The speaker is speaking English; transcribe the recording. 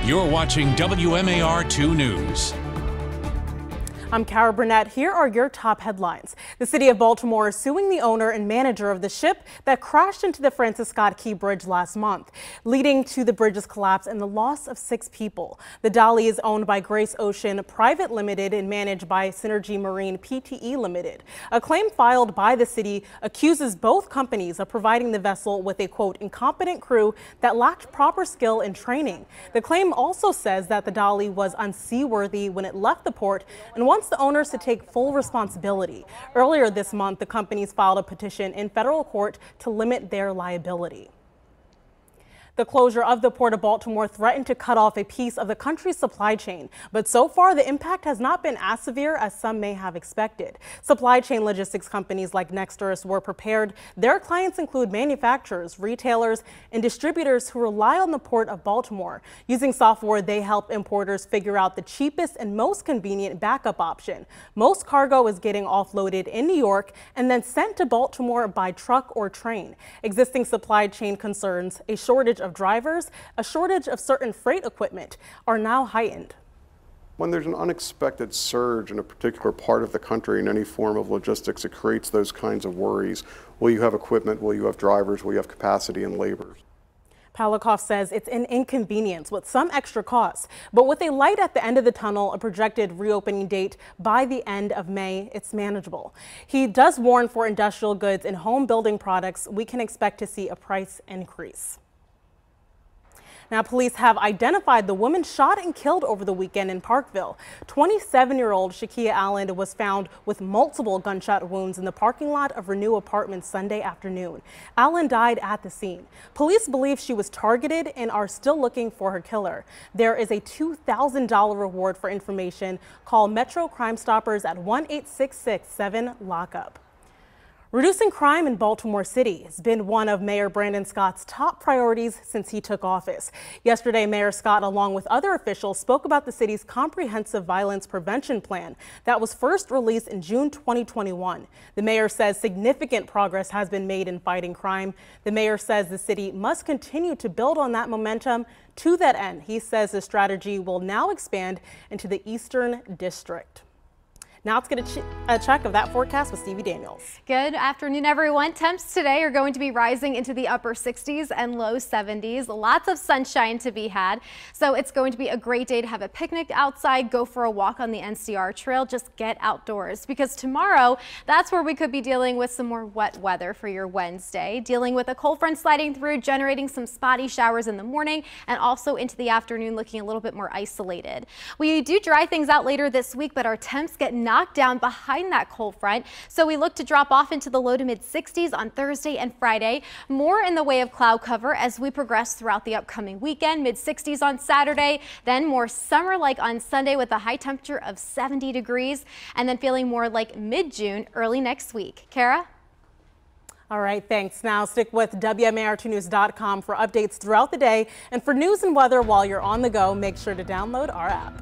You're watching WMAR 2 News. I'm Kara Burnett. Here are your top headlines. The city of Baltimore is suing the owner and manager of the ship that crashed into the Francis Scott Key Bridge last month, leading to the bridge's collapse and the loss of 6 people. The Dolly is owned by Grace Ocean Private Limited and managed by Synergy Marine Pte Limited. A claim filed by the city accuses both companies of providing the vessel with a, quote, incompetent crew that lacked proper skill and training. The claim also says that the Dolly was unseaworthy when it left the port and wants the owners to take full responsibility. Earlier this month, the companies filed a petition in federal court to limit their liability. The closure of the Port of Baltimore threatened to cut off a piece of the country's supply chain, but so far the impact has not been as severe as some may have expected. Supply chain logistics companies like Nexters were prepared. Their clients include manufacturers, retailers, and distributors who rely on the Port of Baltimore. Using software, they help importers figure out the cheapest and most convenient backup option. Most cargo is getting offloaded in New York and then sent to Baltimore by truck or train. Existing supply chain concerns, a shortage of drivers, a shortage of certain freight equipment, are now heightened. When there's an unexpected surge in a particular part of the country in any form of logistics, it creates those kinds of worries. Will you have equipment? Will you have drivers? Will you have capacity and labor? Palikoff says it's an inconvenience with some extra costs, but with a light at the end of the tunnel, a projected reopening date by the end of May, it's manageable. He does warn for industrial goods and home building products, we can expect to see a price increase. Now, police have identified the woman shot and killed over the weekend in Parkville. 27-year-old Shakia Allen was found with multiple gunshot wounds in the parking lot of Renew Apartments Sunday afternoon. Allen died at the scene. Police believe she was targeted and are still looking for her killer. There is a $2,000 reward for information. Call Metro Crime Stoppers at 1-866-7-LOCK-UP. Reducing crime in Baltimore City has been one of Mayor Brandon Scott's top priorities since he took office. Yesterday, Mayor Scott, along with other officials, spoke about the city's comprehensive violence prevention plan that was first released in June 2021. The mayor says significant progress has been made in fighting crime. The mayor says the city must continue to build on that momentum. To that end, he says the strategy will now expand into the Eastern District. Now let's get a check of that forecast with Stevie Daniels. Good afternoon, everyone. Temps today are going to be rising into the upper 60s and low 70s. Lots of sunshine to be had. So it's going to be a great day to have a picnic outside, go for a walk on the NCR trail, just get outdoors. Because tomorrow, that's where we could be dealing with some more wet weather for your Wednesday. Dealing with a cold front sliding through, generating some spotty showers in the morning and also into the afternoon looking a little bit more isolated. We do dry things out later this week, but our temps get knocked down behind that cold front. So we look to drop off into the low to mid 60s on Thursday and Friday. More in the way of cloud cover as we progress throughout the upcoming weekend. Mid 60s on Saturday, then more summer-like on Sunday with a high temperature of 70 degrees, and then feeling more like mid-June early next week. Kara? All right, thanks. Now stick with WMAR2news.com for updates throughout the day. And for news and weather while you're on the go, make sure to download our app.